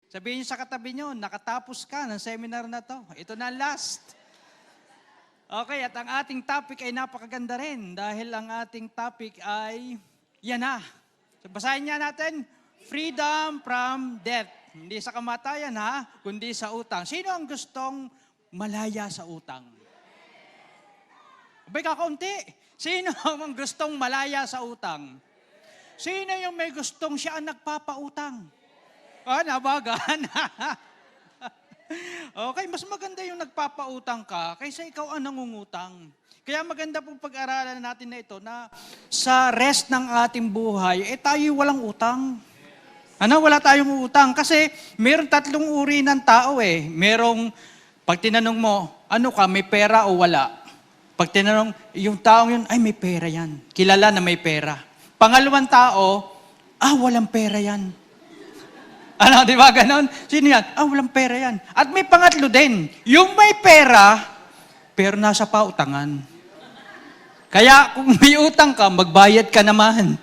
Sabihin niyo sa katabi niyo, nakatapos ka ng seminar na to. Ito na last. Okay, at ang ating topic ay napakaganda rin dahil ang ating topic ay yan na. So basahin niya natin, freedom from debt. Hindi sa kamatayan ha, kundi sa utang. Sino ang gustong malaya sa utang? Abay kakaunti. Sino ang gustong malaya sa utang? Sino yung may gustong siya ang nagpapautang? Nabagan. Okay, mas maganda yung nagpapautang ka kaysa ikaw ang nangungutang. Kaya maganda pong pag-aralan natin na ito na sa rest ng ating buhay, tayo walang utang. Wala tayong utang. Kasi meron tatlong uri ng tao Merong, pag tinanong mo, ano ka, may pera o wala? Pag tinanong, yung taong yun, ay may pera yan. Kilala na may pera. Pangalawang tao, walang pera yan. Di ba ganon? Sino yan? Walang pera yan. At may pangatlo din, yung may pera, pero nasa pautangan. Kaya kung may utang ka, magbayad ka naman.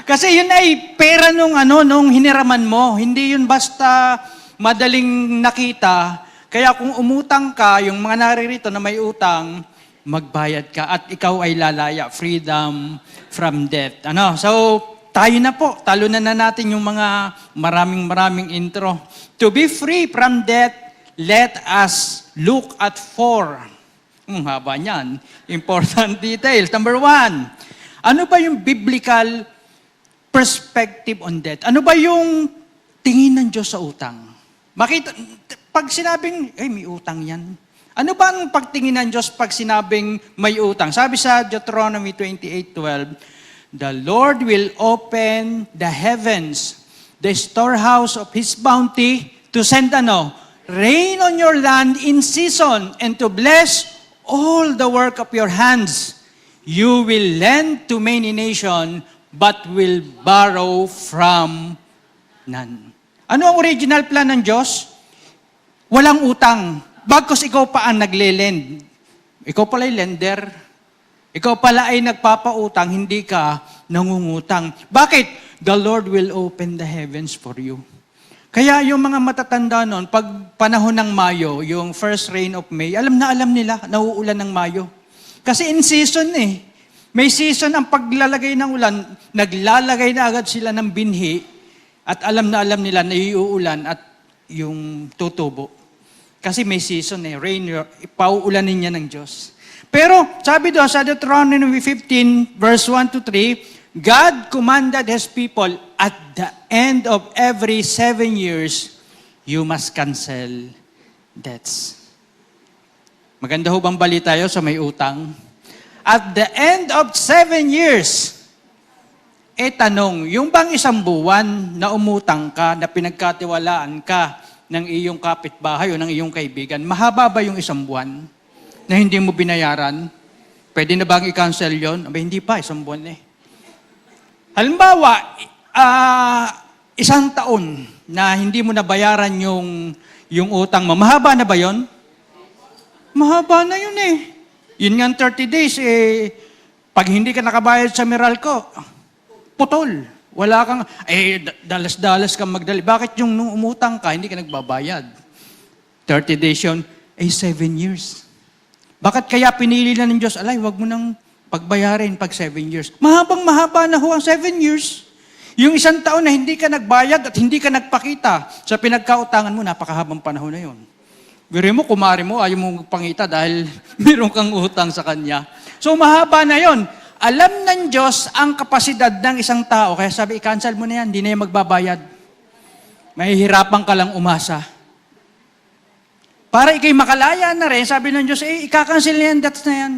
Kasi yun ay pera nung hiniraman mo. Hindi yun basta madaling nakita. Kaya kung umutang ka, yung mga naririto na may utang, magbayad ka at ikaw ay lalaya. Freedom from debt. So, tayo na po. Talunan na natin yung mga maraming intro. To be free from debt, let us look at four. Haba niyan. Important details. Number 1, ano ba yung biblical perspective on debt? Ano ba yung tingin ng Diyos sa utang? Pag sinabing, may utang yan. Ano ba ang pagtingin ng Diyos pag sinabing may utang? Sabi sa Deuteronomy 28:12, the Lord will open the heavens, the storehouse of His bounty, to send rain on your land in season, and to bless all the work of your hands. You will lend to many nations, but will borrow from none. Ano ang original plan ng Diyos? Walang utang. Bagkus ikaw pa ang nagle-lend. Ikaw pala yung lender. Ikaw pala ay nagpapautang, hindi ka nangungutang. Bakit? The Lord will open the heavens for you. Kaya yung mga matatanda noon, pag panahon ng Mayo, yung first rain of May, alam nila, nauulan ng Mayo. Kasi in season May season ang paglalagay ng ulan, naglalagay na agad sila ng binhi, at alam nila na iuulan at yung tutubo. Kasi may season rain, pauulanin niya ng Diyos. Pero sabi doon sa Deuteronomy 15, verse 1-3, God commanded His people, at the end of every 7 years, you must cancel debts. Maganda ho bang balita tayo sa may utang? At the end of 7 years, tanong, yung bang isang buwan na umutang ka, na pinagkatiwalaan ka ng iyong kapitbahay o ng iyong kaibigan, mahaba ba yung isang buwan na hindi mo binayaran? Pwede na bang i-cancel yun? Hindi pa, isang buwan Halimbawa, isang taon na hindi mo nabayaran yung utang mo, mahaba na ba yun? Mahaba na yun Yun nga 30 days, pag hindi ka nakabayad sa Meralco, putol. Wala kang, dalas-dalas kang magdali. Bakit yung nung umutang ka, hindi ka nagbabayad? 30 days yun, 7 years. Bakit kaya pinili na ng Diyos, wag mo nang pagbayarin pag 7 years. Mahaba na ho ang 7 years. Yung isang taon na hindi ka nagbayad at hindi ka nagpakita sa pinagkautangan mo, napakahabang panahon na yun. Biro mo, kumari mo, ayaw mo magpangita dahil meron kang utang sa Kanya. So mahaba na yon. Alam ng Diyos ang kapasidad ng isang tao, kaya sabi, i-cancel mo na yan, hindi na yan magbabayad. Mahihirapan ka lang umasa. Para ikay makalaya na rin, sabi ng Diyos, ika-cancel na yan, debts na yan.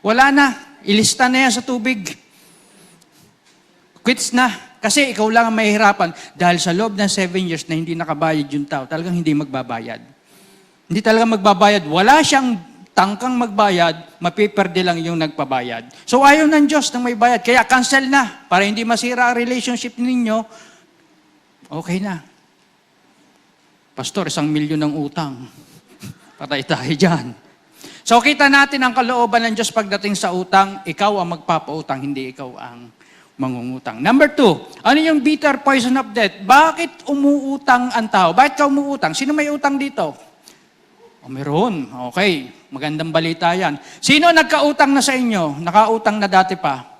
Wala na, ilista na yan sa tubig. Quits na. Kasi ikaw lang ang mahihirapan dahil sa loob ng 7 years na hindi nakabayad yung tao, talagang hindi magbabayad. Hindi talaga magbabayad. Wala siyang tangkang magbayad, mapiperde lang yung nagpabayad. So ayaw ng Diyos nang may bayad. Kaya cancel na. Para hindi masira ang relationship ninyo, okay na. Pastor, 1 milyon ng utang. Patay tayo dyan. So kita natin ang kalooban ng Diyos pagdating sa utang, ikaw ang magpapautang, hindi ikaw ang mangungutang. Number 2, ano yung bitter poison of debt? Bakit umuutang ang tao? Bakit ka umuutang? Sino may utang dito? Meron. Okay. Magandang balita yan. Sino nagkautang na sa inyo? Nakautang na dati pa?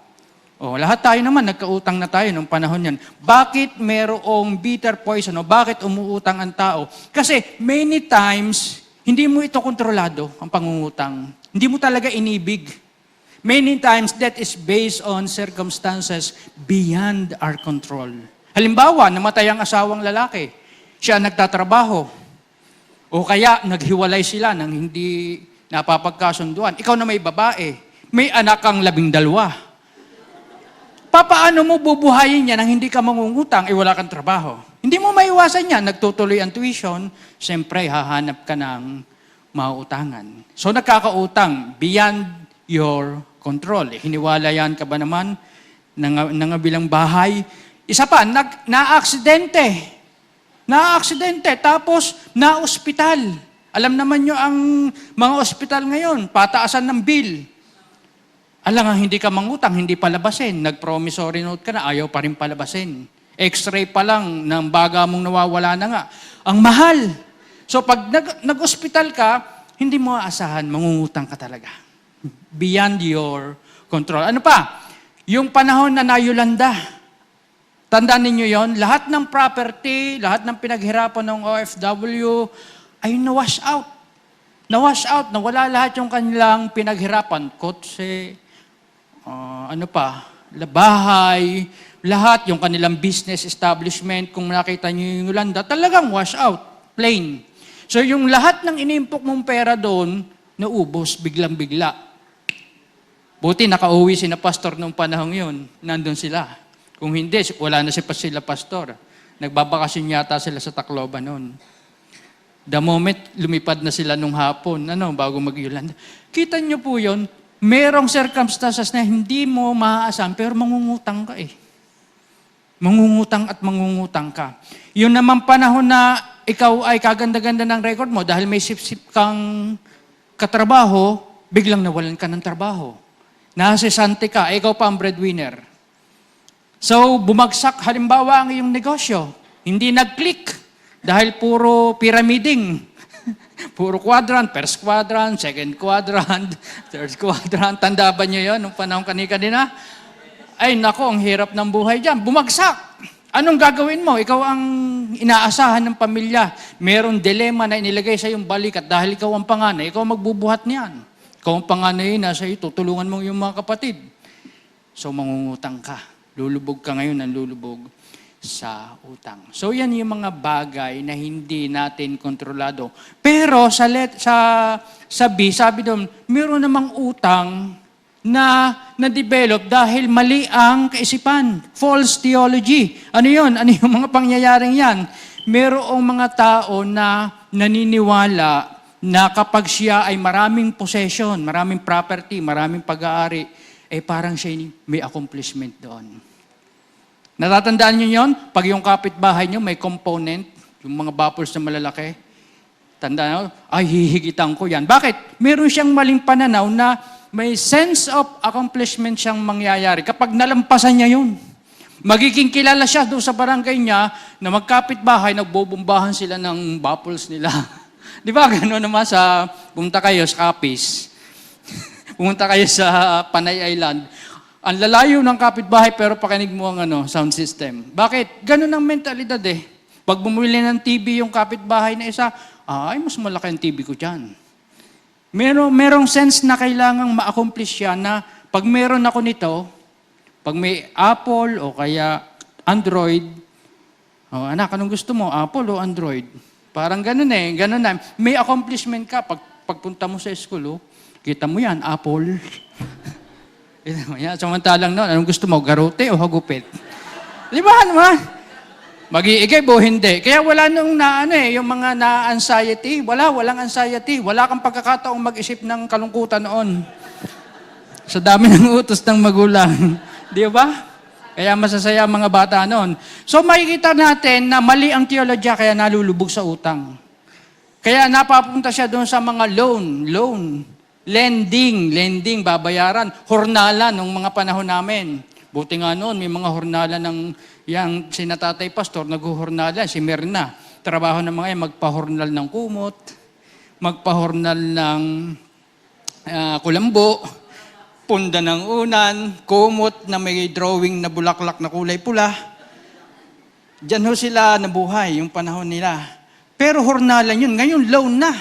Lahat tayo naman, nagkautang na tayo nung panahon yan. Bakit merong bitter poison o bakit umuutang ang tao? Kasi many times, hindi mo ito kontrolado, ang pangungutang. Hindi mo talaga inibig. Many times, that is based on circumstances beyond our control. Halimbawa, namatay ang asawang lalaki. Siya nagtatrabaho. O kaya, naghiwalay sila nang hindi napapagkasunduan. Ikaw na may babae. May anak kang 12. Papaano mo bubuhayin yan nang hindi ka mangungutang, wala kang trabaho? Hindi mo maiwasan yan. Nagtutuloy ang tuition, siyempre, hahanap ka ng mauutangan. So, nagkakautang beyond your control. Hiniwalayan ka ba naman ng bilang bahay? Isa pa, na-aksidente. Na-aksidente, tapos na-ospital. Alam naman nyo ang mga ospital ngayon, pataasan ng bill. Alam nga, hindi ka mangutang, hindi palabasin. Nag-promissory note ka na, ayaw pa rin palabasin. X-ray pa lang ng baga mong nawawala na nga. Ang mahal. So pag nag-ospital ka, hindi mo aasahan, mangungutang ka talaga. Beyond your control. Ano pa? Yung panahon na nayulanda. Tandaan ninyo yon, lahat ng property, lahat ng pinaghirapan ng OFW ay na-wash out. Na-wash out, nawala lahat yung kanilang pinaghirapan. Kotse, bahay, lahat yung kanilang business establishment, kung nakita nyo yung Yolanda, talagang wash out, plain. So yung lahat ng inimpok mong pera doon, naubos biglang-bigla. Buti nakauwi si na pastor nung panahon yun, nandun sila. Kung hindi, wala na sila pastor. Nagbabakasyon yata sila sa Tacloban noon. The moment lumipad na sila nung hapon, bago mag-Yolanda. Kita nyo po yun, merong circumstances na hindi mo maaasahan, pero mangungutang ka eh. Mangungutang at mangungutang ka. Yun naman panahon na ikaw ay kaganda-ganda ng record mo dahil may sip-sip kang katrabaho, biglang nawalan ka ng trabaho. Nasisante ka, ikaw pa ang breadwinner. So, bumagsak halimbawa ang iyong negosyo. Hindi nag-click dahil puro pyramiding. Puro quadrant, first quadrant, second quadrant, third quadrant. Tanda ba niyo yun nung panahon kanina? Ay, nako, ang hirap ng buhay dyan. Bumagsak. Anong gagawin mo? Ikaw ang inaasahan ng pamilya. Merong dilema na inilagay sa iyong balikat dahil ikaw ang panganay, ikaw magbubuhat niyan. Ikaw ang panganay, nasa iyo, tutulungan mo yung mga kapatid. So, mangungutang ka. Lulubog ka ngayon ng lulubog sa utang. So, yan yung mga bagay na hindi natin kontrolado. Pero sa B, sabi doon, meron namang utang na na-develop dahil mali ang kaisipan. False theology. Ano yun? Ano yung mga pangyayaring yan? Merong mga tao na naniniwala na kapag siya ay maraming possession, maraming property, maraming pag-aari, parang siya may accomplishment doon. Natatandaan niyo yon? Pag yung kapitbahay niyo may component, yung mga bubbles na malalaki, tandaan niyo, ay hihigitan ko yan. Bakit? Meron siyang maling pananaw na may sense of accomplishment siyang mangyayari. Kapag nalampasan niya yun, magiging kilala siya doon sa barangay niya na magkapitbahay, nagbobombahan sila ng bubbles nila. Di ba? Gano'n naman pumunta kayo sa Capiz. Pumunta kayo sa Panay Island. Ang lalayo ng kapitbahay pero pakinig mo ang sound system. Bakit? Gano'n ang mentalidad eh. Pag bumili ng TV yung kapitbahay na isa, ay mas malaki ang TV ko dyan. Merong sense na kailangang ma-accomplish yan na pag meron ako nito, pag may Apple o kaya Android, anak, anong gusto mo? Apple o Android? Parang ganun ganun na. May accomplishment ka. Pagpunta mo sa school, kita mo yan, Apple. Samantalang noon, anong gusto mo? Garote o hagupit? Di ba naman? Mag-iigay o hindi. Kaya wala nung yung mga na-anxiety. Walang anxiety. Wala kang pagkakataong mag-isip ng kalungkutan noon. Sa dami ng utos ng magulang. Di ba? Kaya masasaya ang mga bata noon. So makikita natin na mali ang teologya kaya nalulubog sa utang. Kaya napapunta siya doon sa mga loan, lending, babayaran, hornala nung mga panahon namin. Buti nga noon, may mga hornala ng yang sinatatay pastor, naghuhornala, si Merna. Trabaho ng mga yan, magpahornal ng kumot, magpahornal ng kulambo, punda ng unan, kumot na may drawing na bulaklak na kulay pula. Diyan ho sila nabuhay, yung panahon nila. Pero hornalan yun, ngayon loan na,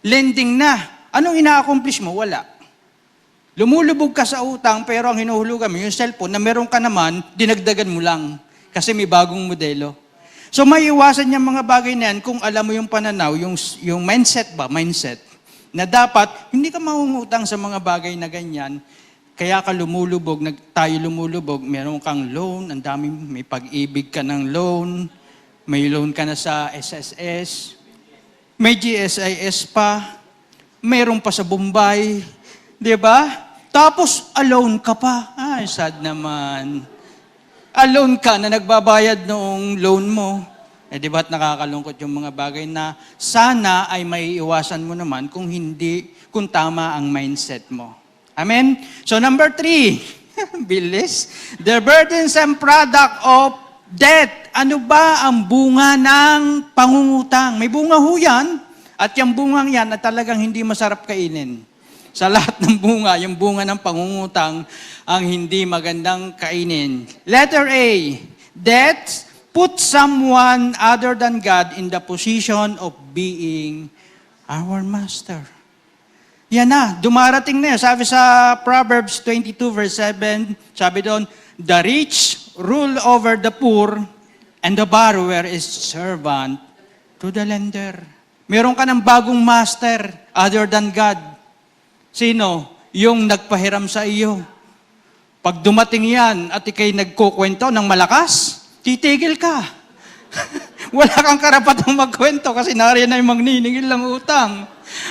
lending na. Anong ina-accomplish mo? Wala. Lumulubog ka sa utang, pero ang hinuhulugan mo, yung cellphone na meron ka naman, dinagdagan mo lang. Kasi may bagong modelo. So may iwasan yung mga bagay na yan kung alam mo yung pananaw, yung mindset, na dapat hindi ka mangungutang sa mga bagay na ganyan. Kaya ka lumulubog, tayo lumulubog, meron kang loan, ang dami, may pag-ibig ka ng loan, may loan ka na sa SSS, may GSIS pa, mayroon pa sa Bombay, di ba? Tapos alone ka pa. Ay, sad naman. Alone ka na nagbabayad noong loan mo. Eh di ba't nakakalungkot yung mga bagay na sana ay may iwasan mo naman kung tama ang mindset mo. Amen? So number 3, bilis. The burdensome product of debt. Ano ba ang bunga ng pangungutang? May bunga ho yan. At yung bungang yan na talagang hindi masarap kainin. Sa lahat ng bunga, yung bunga ng pangungutang ang hindi magandang kainin. Letter A, debt put someone other than God in the position of being our master. Yan na, dumarating na yun. Sabi sa Proverbs 22 verse 7, sabi doon, the rich rule over the poor and the borrower is servant to the lender. Meron ka ng bagong master other than God. Sino? Yung nagpahiram sa iyo. Pag dumating yan at ikay nagkukwento ng malakas, titigil ka. Wala kang karapatang magkwento kasi nariyan na yung magniningil ng utang.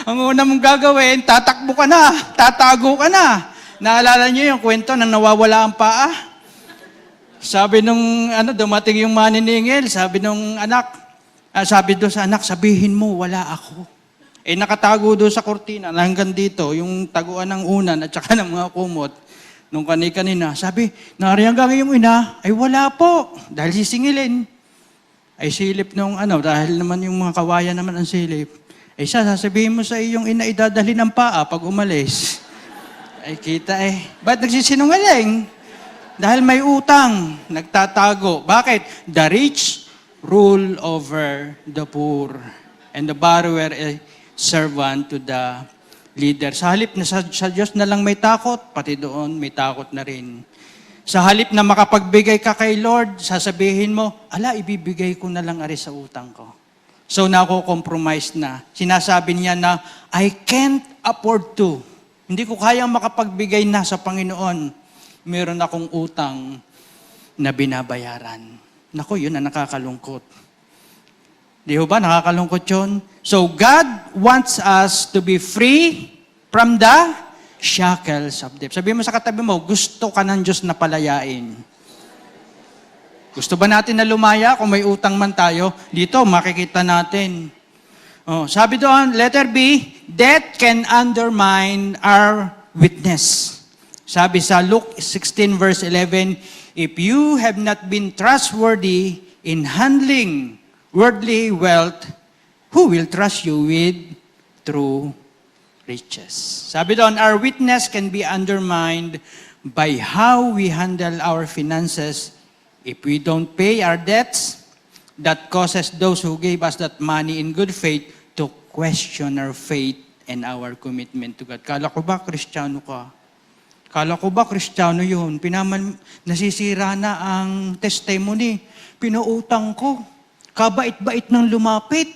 Ang una mong gagawin, tatakbo ka na, tatago ka na. Naalala niyo yung kwento ng nawawala ang paa? Sabi nung dumating yung maniningil, sabi nung anak, sabi doon sa anak, sabihin mo, wala ako. Eh nakatago doon sa kurtina, hanggang dito, yung taguan ng unan at saka ng mga kumot, nung kanina, sabi, nariyan hanggang yung ina, ay wala po, dahil sisingilin. Ay silip nung dahil naman yung mga kawayan naman ang silip. Ay sasabihin mo sa iyong ina, idadali ng paa pag umalis. Ay kita ba't nagsisinungaling? Dahil may utang, nagtatago. Bakit? The rich rule over the poor. And the borrower is servant to the leader. Sa halip na sa Diyos na lang may takot, pati doon may takot na rin. Sa halip na makapagbigay ka kay Lord, sasabihin mo, ibibigay ko na lang ari sa utang ko. So nako-compromise na. Sinasabi niya na, I can't afford to. Hindi ko kayang makapagbigay na sa Panginoon. Meron akong utang na binabayaran. Naku, yun na nakakalungkot. Di ba, nakakalungkot yun? So God wants us to be free from the shackles of debt. Sabi mo sa katabi mo, gusto ka ng Diyos na palayain. Gusto ba natin na lumaya kung may utang man tayo? Dito, makikita natin. Sabi doon, letter B, debt can undermine our witness. Sabi sa Luke 16 verse 11, if you have not been trustworthy in handling worldly wealth, who will trust you with true riches? Sabi doon, our witness can be undermined by how we handle our finances. If we don't pay our debts, that causes those who gave us that money in good faith to question our faith and our commitment to God. Kala ko ba Kristiyano ka? Kala ko ba Kristiyano yun? Nasisira na ang testimony. Pinuutang ko. Kabait-bait ng lumapit.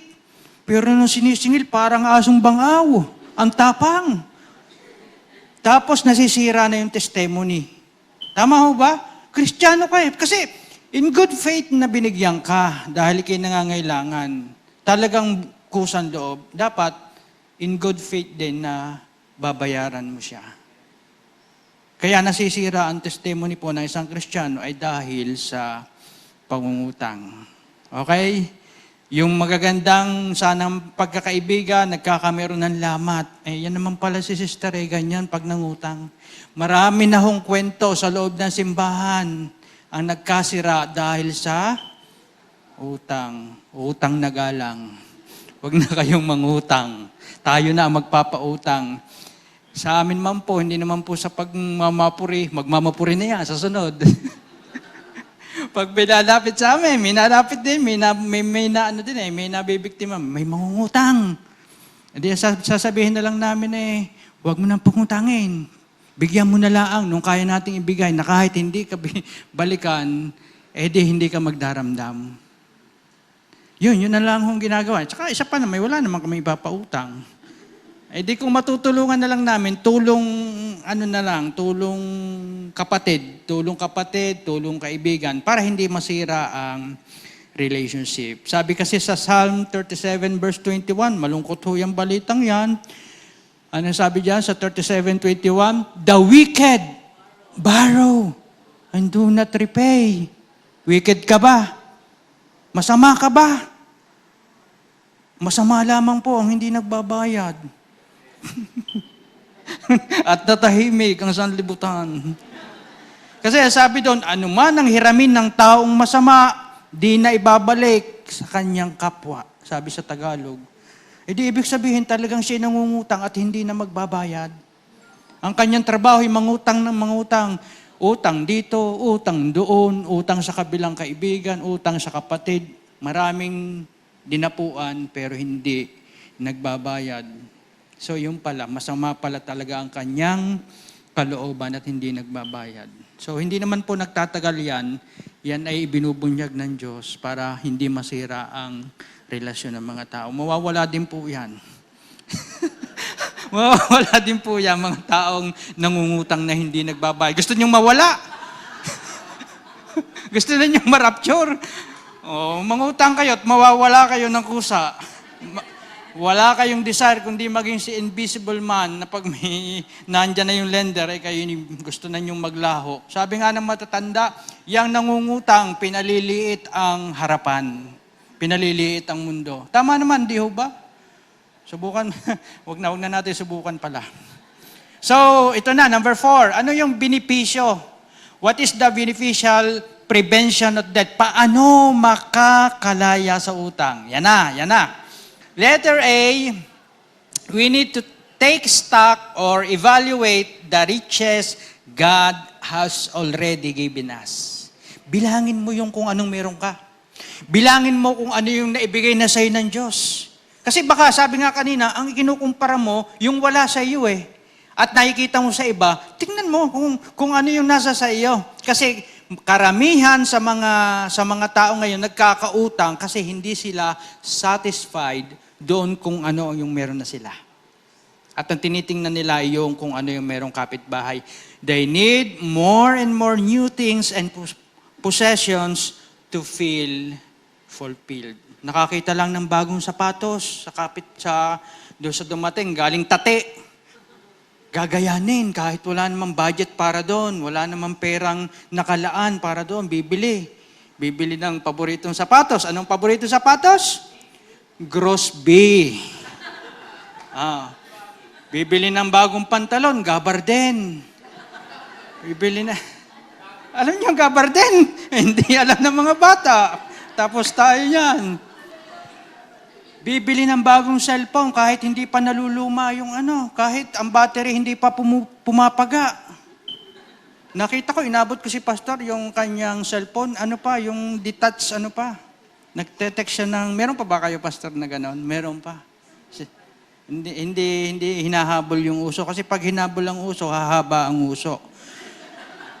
Pero nung sinisingil, parang asong bangaw. Ang tapang. Tapos nasisira na yung testimony. Tama ho ba? Kristiyano ka Kasi in good faith na binigyan ka dahil ikay nangangailangan, talagang kusang loob, dapat in good faith din na babayaran mo siya. Kaya nasisira ang testimony po ng isang Kristiyano ay dahil sa pangungutang. Okay? Yung magagandang sanang pagkakaibigan, nagkakameron ng lamat. Yan naman pala si Sister ganyan pag nangutang. Marami na hong kwento sa loob ng simbahan ang nagkasira dahil sa utang. Utang na galang. Huwag na kayong mangutang. Tayo na ang magpapautang. Sa amin man po, hindi naman po sa pagmamapuri, magmamapuri na yan sa sunod. Pag pinalapit sa amin, may nalapit din, may nabibiktima, may mangungutang. Hindi, sasabihin na lang namin huwag mo nang pangutangin. Bigyan mo na lang nung kaya nating ibigay na kahit hindi ka balikan, hindi ka magdaramdam. Yun na lang hong ginagawa. Tsaka isa pa na, wala naman kami ipapautang. Kung matutulungan na lang namin, tulong kapatid, tulong kaibigan, para hindi masira ang relationship. Sabi kasi sa Psalm 37 verse 21, malungkot ho yung balitang yan. Ano sabi diyan sa 37:21? The wicked borrow and do not repay. Wicked ka ba? Masama ka ba? Masama lamang po ang hindi nagbabayad. At natahimik ang sanlibutan. Kasi sabi doon, anuman ang hiramin ng taong masama, di na ibabalik sa kanyang kapwa. Sabi sa Tagalog. Ibig sabihin talagang siya nangungutang at hindi na magbabayad. Ang kanyang trabaho ay mangutang ng mangutang. Utang dito, utang doon, utang sa kabilang kaibigan, utang sa kapatid. Maraming dinapuan pero hindi nagbabayad. So yung pala, masama pala talaga ang kanyang kalooban at hindi nagbabayad. So hindi naman po nagtatagal yan. Yan ay ibinubunyag ng Diyos para hindi masira ang relasyon ng mga tao. Mawawala din po yan. Mawawala din po yan mga taong nangungutang na hindi nagbabayad. Gusto niyong mawala? Gusto na niyong marapture? Mangutang kayo at mawawala kayo ng kusa. Wala kayong desire kundi maging si invisible man na pag nandyan na yung lender, kayo gusto na nyong maglaho. Sabi nga ng matatanda, yang nangungutang, pinaliliit ang harapan. Pinaliliit ang mundo. Tama naman, di ho ba? Subukan, wag na natin subukan pala. So, ito na, number 4. Ano yung benepisyo? What is the beneficial prevention of debt? Paano makakalaya sa utang? Yan na. Letter A, we need to take stock or evaluate the riches God has already given us. Bilangin mo yung kung anong meron ka. Bilangin mo kung ano yung naibigay na sa'yo ng Diyos. Kasi baka sabi nga kanina, ang ikinukumpara mo, yung wala sa iyo At nakikita mo sa iba, tingnan mo kung ano yung nasa sa iyo. Kasi karamihan sa mga tao ngayon nagkakautang kasi hindi sila satisfied doon kung ano yung meron na sila. At ang tinitingnan nila yung kung ano yung merong kapitbahay. They need more and more new things and possessions to feel fulfilled. Nakakita lang ng bagong sapatos doon sa dumating, galing Tate. Gagayanin kahit wala namang budget para doon, wala namang perang nakalaan para doon, bibili. Bibili ng paboritong sapatos. Anong paboritong sapatos? Grosby. Bibili ng bagong pantalon, Gabardine. Bibili na. Alam niyo ang Gabardine? Hindi alam ng mga bata. Tapos tayo yan. Bibili ng bagong cellphone kahit hindi pa naluluma yung kahit ang battery hindi pa pumapaga. Nakita ko, inabot ko si Pastor yung kanyang cellphone, yung detached, Nagte-text siya meron pa ba kayo, Pastor, na gano'n? Meron pa. Hindi hinahabol yung uso. Kasi pag hinabol ang uso, hahaba ang uso.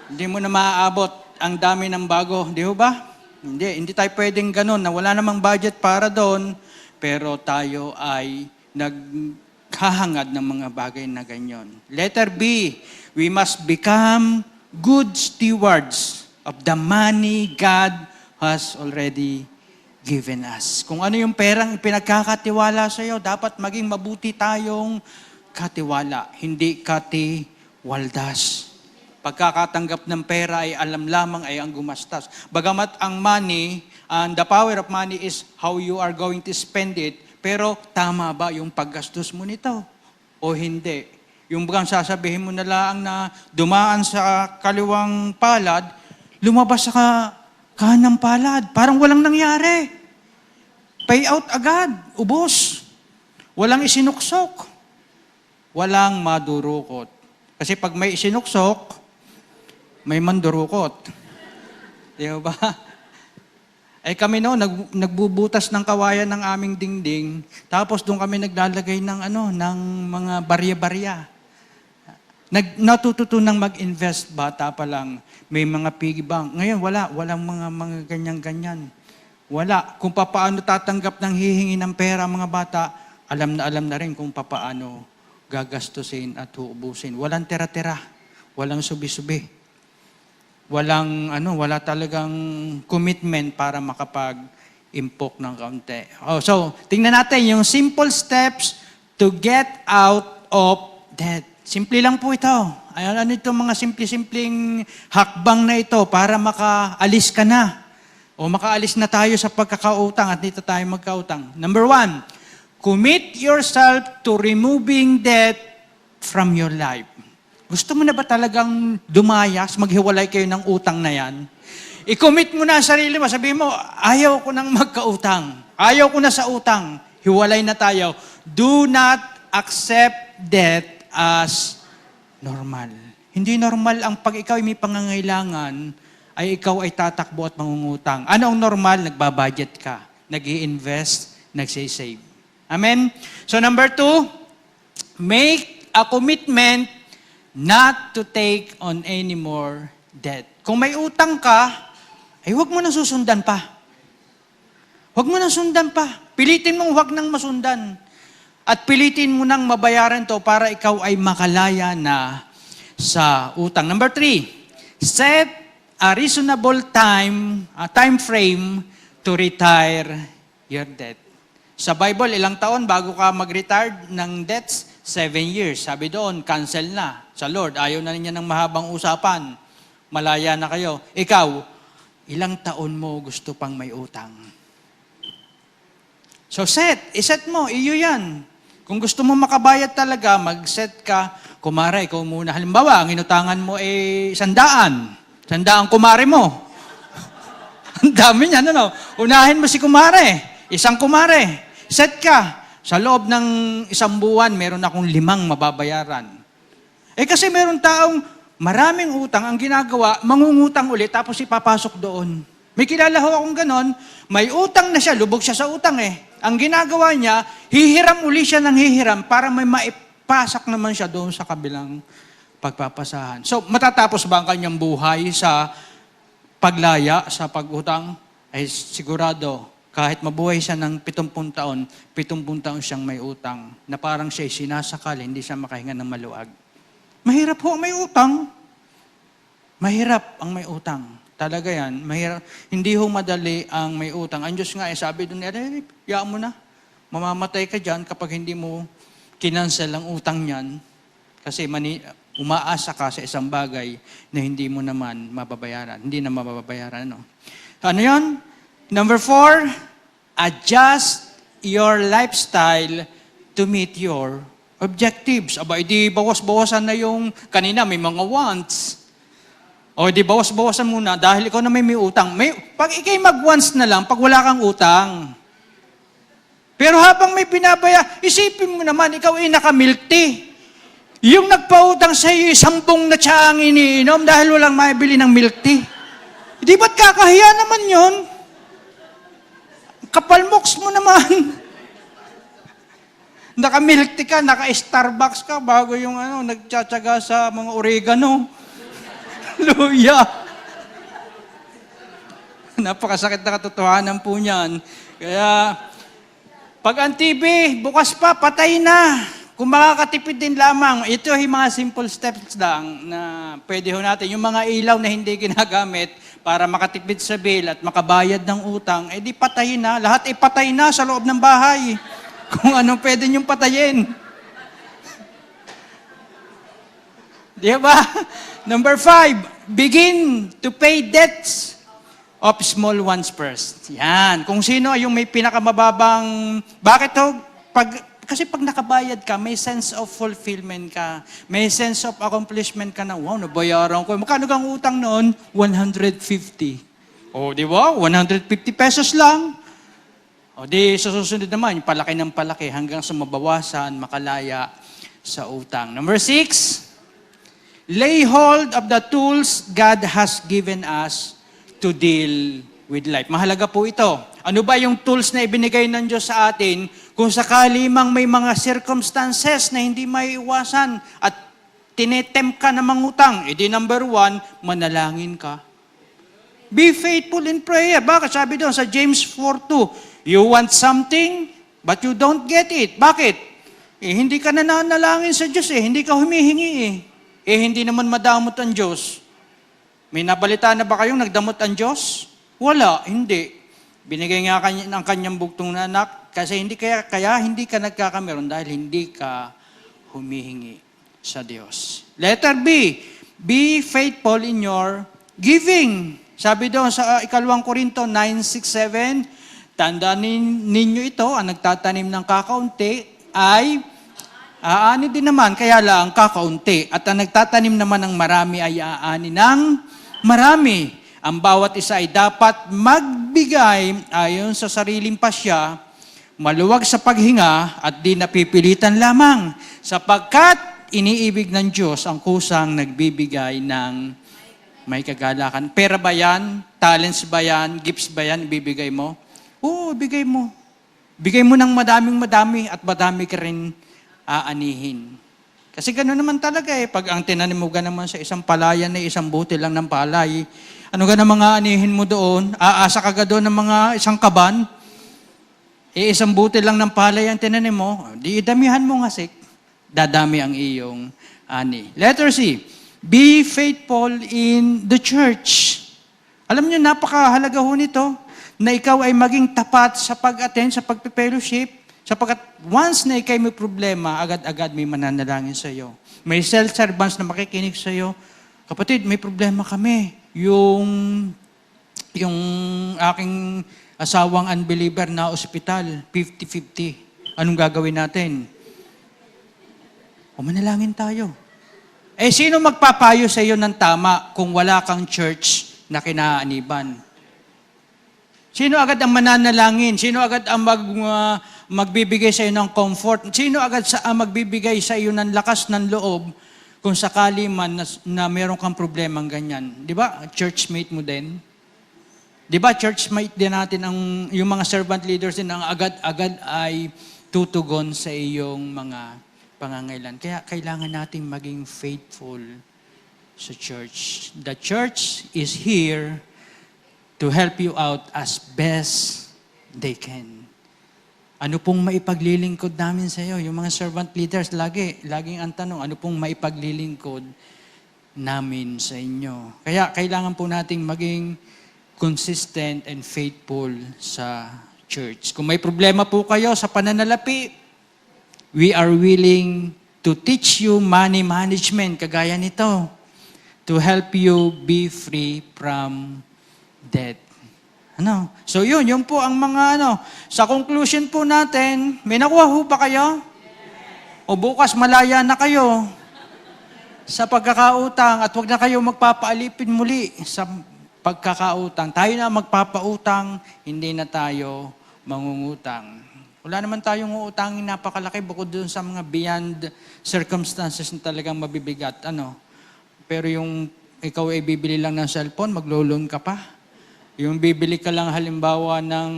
Hindi mo na maaabot ang dami ng bago. Di ba? Hindi tayo pwedeng gano'n na wala namang budget para doon, pero tayo ay naghahangad ng mga bagay na ganyan. Letter B, we must become good stewards of the money God has already given us. Kung ano yung perang ipinagkakatiwala sa iyo, dapat maging mabuti tayong katiwala, hindi katiwaldas. Pagkakatanggap ng pera ay alam lamang ay ang gumastas. Bagamat ang money And the power of money is how you are going to spend it. Pero tama ba yung paggastos mo nito? O hindi? Yung bagang sasabihin mo na lang na dumaan sa kaliwang palad, lumabas sa kanang palad. Parang walang nangyari. Payout agad. Ubos. Walang isinuksok. Walang madurukot. Kasi pag may isinuksok, may mandurukot. Di ba? Eh kami nagbubutas ng kawayan ng aming dingding, tapos doon kami naglalagay ng ng mga barya-barya. Natututunang mag-invest bata pa lang. May mga piggy bank. Ngayon walang mga ganyan-ganyan. Wala. Kung paano tatanggap ng hihingi ng pera mga bata, alam na rin kung paano gagastusin at uubusin. Walang tira-tira. Walang subi-subi. Wala talagang commitment para makapag-impok ng kaunti. So, tingnan natin yung simple steps to get out of debt. Simple lang po ito. Ano itong mga simple-simpleng hakbang na ito para makaalis ka na. O makaalis na tayo sa pagkakautang at dito tayo magkautang. Number 1, commit yourself to removing debt from your life. Gusto mo na ba talagang dumayas, maghiwalay kayo ng utang na yan? I-commit mo na ang sarili mo. Sabihin mo, ayaw ko nang magkautang. Ayaw ko na sa utang. Hiwalay na tayo. Do not accept debt as normal. Hindi normal ang pag ikaw ay may pangangailangan, ay ikaw ay tatakbo at mangungutang. Ano ang normal? Nagbabudget ka. Nag-i-invest, nagsisave. Amen? So number 2, make a commitment not to take on any more debt. Kung may utang ka, ay huwag mo nang susundan pa. Huwag mo nang sundan pa. Pilitin mong huwag nang masundan. At pilitin mo nang mabayaran to para ikaw ay makalaya na sa utang. Number 3, set a reasonable time frame to retire your debt. Sa Bible, ilang taon bago ka mag-retire ng debts? 7 years. Sabi doon, cancel na. Sa Lord, ayaw na niya ng mahabang usapan. Malaya na kayo. Ikaw, ilang taon mo gusto pang may utang? So iset mo, iyo yan. Kung gusto mo makabayad talaga, mag-set ka. Kumare, ikaw muna. Halimbawa, ang inutangan mo ay 100. 100 kumare mo. Ang dami niyan, Unahin mo si kumare. Isang kumare. Set ka. Sa loob ng 1 buwan, meron akong 5 mababayaran. Kasi meron taong maraming utang, ang ginagawa, mangungutang ulit, tapos ipapasok doon. May kilala ho akong ganon, may utang na siya, lubog siya sa utang Ang ginagawa niya, hihiram uli siya ng hihiram para may maipasak naman siya doon sa kabilang pagpapasahan. So, matatapos ba ang kanyang buhay sa paglaya, sa pag-utang? Ay sigurado, kahit mabuhay siya ng 70 taon, 70 taon siyang may utang, na parang siya sinasakal, hindi siya makahinga ng maluag. Mahirap ho ang may utang. Mahirap ang may utang. Talaga yan. Mahirap. Hindi ho madali ang may utang. Ang Diyos nga, sabi doon, yaan mo na. Mamamatay ka dyan kapag hindi mo kinansel ang utang niyan. Kasi umaasa ka sa isang bagay na hindi mo naman mababayaran. Hindi na mababayaran. Ano yan? Number 4, adjust your lifestyle to meet your objectives. Aba, di bawas-bawasan na yung kanina may mga wants. O di bawas-bawasan muna dahil ikaw na may utang. Pag ikay mag-wants na lang, pag wala kang utang. Pero habang may isipin mo naman, ikaw ay naka-milk tea. Yung nagpautang sa iyo, 10 na tsaang iniinom dahil walang maibili ng milk tea. Di ba't kakahiya naman yun? Kapalmoks mo naman. Naka-milk tea ka, naka-Starbucks ka, bago yung nagtsatsaga sa mga oregano. Hallelujah! Napakasakit na katotohanan po niyan. Kaya, pag ang TV, bukas pa, patay na. Kung makakatipid din lamang, ito ay mga simple steps lang na pwede ho natin. Yung mga ilaw na hindi ginagamit, para makatipid sa bill at makabayad ng utang, di patayin na. Lahat ipatay na sa loob ng bahay. Kung anong pwede niyong patayin. Di ba? Number 5, begin to pay debts. of small ones first. Yan. Kung sino ay yung may pinakamababang, bakit to? Kasi pag nakabayad ka, may sense of fulfillment ka. May sense of accomplishment ka na, wow, nabayaran ko. Magkano kang utang noon? 150. O, di ba? 150 pesos lang. O, di, sa susunod naman, palaki ng palaki hanggang sa mabawasan, makalaya sa utang. Number 6, lay hold of the tools God has given us to deal with life. Mahalaga po ito. Ano ba yung tools na ibinigay ng Diyos sa atin kung sakali mang may mga circumstances na hindi maiiwasan at tinetempt ka na mangutang? E di number 1, manalangin ka. Be faithful in prayer. Bakit? Sabi doon sa James 4:2, you want something, but you don't get it. Bakit? Hindi ka nananalangin sa Diyos hindi ka humihingi hindi naman madamot ang Diyos. May nabalita na ba kayong nagdamot ang Diyos? Wala, hindi. Binigay nga ng kanyang bugtong na anak kasi kaya hindi ka nagkakameron dahil hindi ka humihingi sa Diyos. Letter B, be faithful in your giving. Sabi doon sa 2 Korinto 9:6-7, tandaan ninyo ito, ang nagtatanim ng kakaunti ay aani din naman, kaya lang kakaunti. At ang nagtatanim naman ng marami ay aani ng marami. Ang bawat isa ay dapat magbigay ayon sa sariling pasya, maluwag sa paghinga at di napipilitan lamang, sapagkat iniibig ng Diyos ang kusang nagbibigay ng may kagalakan. Pera ba yan? Talents ba yan? Gifts ba yan? Ibibigay mo? Oo, bigay mo. Bigay mo ng madaming-madami at madami ka rin aanihin. Kasi gano'n naman talaga pag ang tinanim mo naman sa isang palayan na isang buti lang ng palay, ano ka na mga anihin mo doon? Aasa ka doon ng mga isang kaban? Isang buti lang ng palay ang tinanim mo, di damihan mo nga dadami ang iyong ani. Letter C, be faithful in the church. Alam niyo, napakahalaga ho nito na ikaw ay maging tapat sa pag-attend, sa pag-fellowship, sapagkat once na ikay may problema, agad-agad may mananalangin sa iyo. May self-servants na makikinig sa iyo. Kapatid, may problema kami. Yung aking asawang unbeliever na ospital, 50-50. Anong gagawin natin? Manalangin tayo. Sino magpapayo sa iyo ng tama kung wala kang church na kinaaniban? Sino agad ang mananalangin? Sino agad ang magbibigay sa iyo ng comfort? Sino agad ang magbibigay sa iyo ng lakas ng loob kung sakali man na meron kang problemang ganyan? Di ba? Churchmate mo din. Di ba? Churchmate din natin yung mga servant leaders din ang agad-agad ay tutugon sa iyong mga pangangailan. Kaya kailangan nating maging faithful sa church. The church is here to help you out as best they can. Ano pong maipaglilingkod namin sa iyo? Yung mga servant leaders, laging ang tanong, ano pong maipaglilingkod namin sa inyo? Kaya kailangan po nating maging consistent and faithful sa church. Kung may problema po kayo sa pananalapi, we are willing to teach you money management, kagaya nito, to help you be free from debt. So yun po ang mga Sa conclusion po natin, may nakuha ho ba kayo? O bukas malaya na kayo sa pagkakautang at huwag na kayo magpapaalipin muli sa pagkakautang. Tayo na magpapautang, hindi na tayo mangungutang. Wala naman tayong uutangin napakalaki bukod dun sa mga beyond circumstances na talagang mabibigat. Pero yung ikaw ay bibili lang ng cellphone, maglo-loan ka pa. Yung bibili ka lang halimbawa ng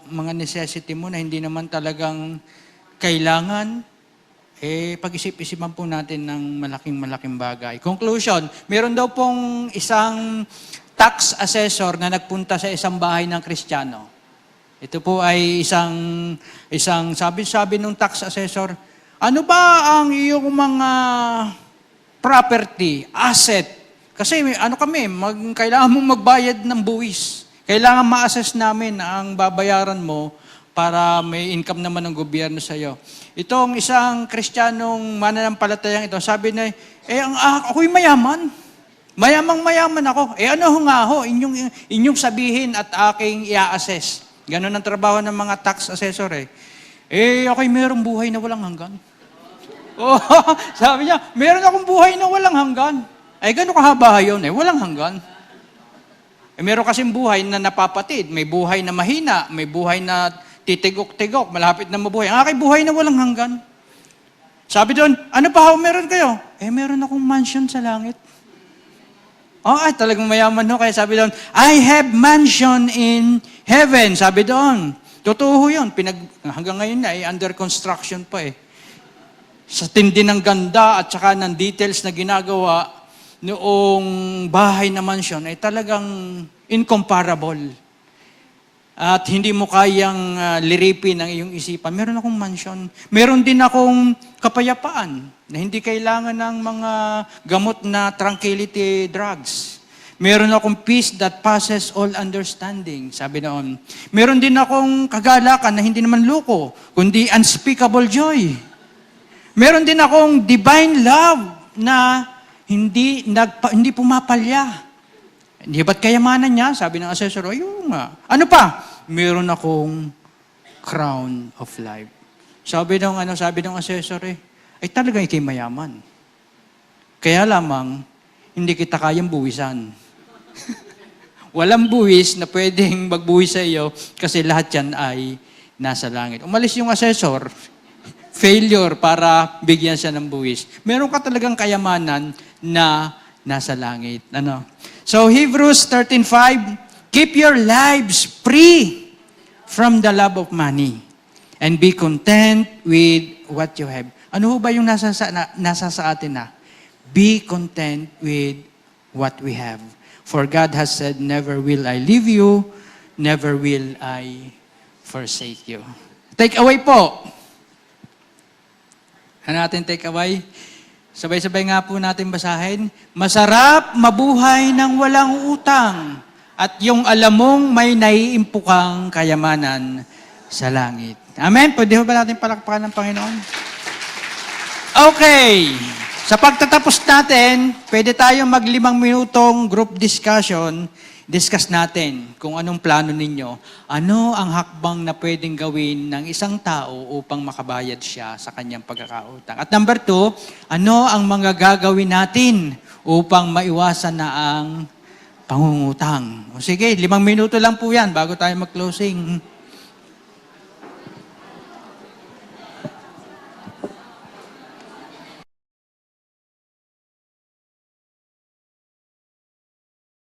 mga necessity mo na hindi naman talagang kailangan, pag-isip-isipan po natin ng malaking bagay. Conclusion, meron daw pong isang tax assessor na nagpunta sa isang bahay ng Kristiyano. Ito po ay isang sabi ng tax assessor, ano ba ang iyong mga property, asset? Kasi kailangan mong magbayad ng buwis. Kailangan ma-assess namin ang babayaran mo para may income naman ng gobyerno sa iyo. Itong isang Kristiyanong mananampalatayang ito, sabi na, ako'y mayaman. Mayamang mayaman ako. Ano ho nga ho, inyong sabihin at aking i-assess. Ganon ang trabaho ng mga tax assessor eh. Ako'y merong buhay na walang hanggan. Oh, sabi niya, meron akong buhay na walang hanggan. Gano'n kahaba yun walang hanggan. Meron kasing buhay na napapatid, may buhay na mahina, may buhay na titigok-tigok, malapit na mabuhay. Ang aking buhay na walang hanggan. Sabi doon, ano pa ho meron kayo? Meron akong mansion sa langit. Talagang mayaman ho. Kaya sabi doon, I have mansion in heaven. Sabi doon, totoo yun. Hanggang ngayon na, under construction pa Sa tindi ng ganda at saka ng details na ginagawa, noong bahay na mansion ay talagang incomparable. At hindi mo kayang liripin ang iyong isipan. Meron akong mansion. Meron din akong kapayapaan na hindi kailangan ng mga gamot na tranquility drugs. Meron akong peace that passes all understanding, sabi noon. Meron din akong kagalakan na hindi naman loko, kundi unspeakable joy. Meron din akong divine love na hindi pumapalya. Hindi ba't kayamanan niya? Sabi ng assessor, ayun nga. Ano pa? Meron akong crown of life. Sabi ng assessor ay talagang ikay mayaman. Kaya lamang, hindi kita kayang buwisan. Walang buwis na pwedeng magbuwis sa iyo kasi lahat yan ay nasa langit. Umalis yung assessor, failure para bigyan siya ng buwis. Meron ka talagang kayamanan na nasa langit. So Hebrews 13:5, keep your lives free from the love of money and be content with what you have. Ano ho ba yung nasa sa atin na? Be content with what we have. For God has said, never will I leave you, never will I forsake you. Take away po. Natin take away. Sabay-sabay nga po natin basahin. Masarap mabuhay ng walang utang at yung alam mong may naiimpukang kayamanan sa langit. Amen? Pwede ba natin palakpakan ng Panginoon? Okay. Sa pagtatapos natin, pwede tayong mag-5 minutong group discussion. Discuss natin kung anong plano ninyo. Ano ang hakbang na pwedeng gawin ng isang tao upang makabayad siya sa kanyang pagkakautang. At number 2, ano ang mga gagawin natin upang maiwasan na ang pangungutang. Sige, 5 minuto lang po yan bago tayo mag-closing.